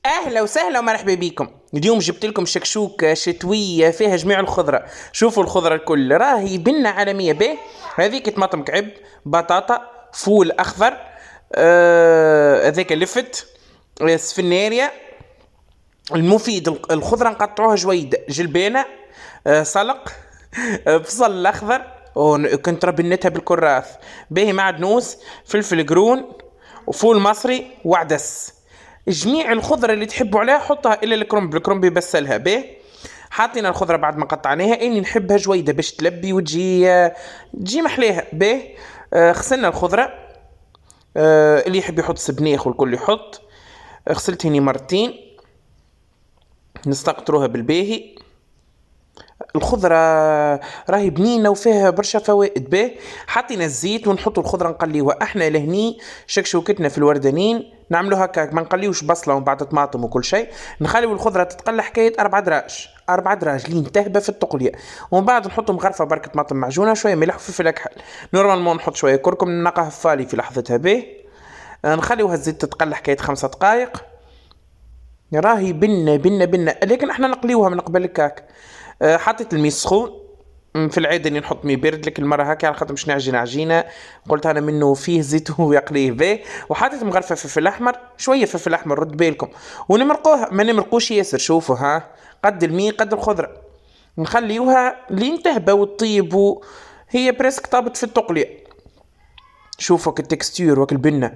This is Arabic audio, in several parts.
اهلا وسهلا ومرحبا بكم. اليوم جبت لكم شكشوكة شتوية فيها جميع الخضرة. شوفوا الخضرة الكل راهي بنة عالمية به. هذيك طماطم كعب، بطاطا، فول اخضر، هذاك لفت، سفناريا. المفيد الخضرة نقطعوها جويد، جلبانة، سلق، بصل الاخضر، وكنت ربنتها بالكراث باهي، معدنوس، فلفل قرون، وفول مصري وعدس. جميع الخضرة اللي تحبوا عليها حطها الا الكرنب، الكرنب يبسلها به. حاطين الخضرة بعد ما قطعناها، اني نحبها جويدة باش تلبي تجي محليها به. غسلنا الخضرة. اللي يحب يحط سبنيخ والكل يحط. غسلتهني مرتين، نستقطروها بالباهي. الخضرة راهي بنينة وفيها برشا فوائد به. حطينا الزيت ونحطوا الخضرة نقليوها احنا لهني. شكشوكتنا في الوردانين نعملوا هكاك، ما نقليوش بصلة ومن بعد طماطم وكل شيء. نخليو الخضرة تتقلى حكاية 4 دراج 4 دراج لين تهبى في التقلية، ومن بعد نحطوا مغرفة بركة طماطم معجونة، شوية ملح وفلفل أكحل. نورمالمون نحط شوية كركم، ننقها فالي في لحظتها به. نخليوها الزيت تتقلى حكاية 5 دقائق. راهي بنة بنة بنة، لكن احنا نقليوها من قبل الكاك. حطيت المي سخون. في العادة اني نحط مي بارد، لكن المرة هكا على خاطر مش نعجن عجينة، قلت انا منه فيه زيت ويقليه به. وحطيت مغرفة فلفل احمر، شوية فلفل احمر رد بالكم، ونمرقوها ما نمرقوش ياسر. شوفوا ها، قد المي قد الخضرة. نخليوها لين تهبى وتطيب هي بريسك طابت في التقلية. شوفوا التكستير وك البنة،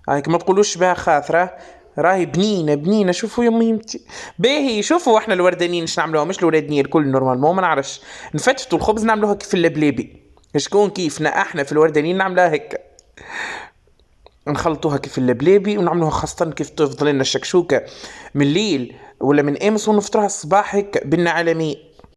هايك ما تقولوش بها خاطرة، راهي بنينه بنينه. شوفوا يا ميمتي باهي. شوفوا احنا الوردانيين ايش نعملوها، مش الوردانيين الكل نورمالمون ما نعرفش نفتفتوا الخبز نعملوها كيف اللبليبي. شكون كيفنا احنا في الوردانيين نعملوها هيك، نخلطوها كيف اللبليبي ونعملوها خاصة كيف تفضل لنا الشكشوكة من الليل ولا من امس ونفطرها الصباح هيك بنا عالمي.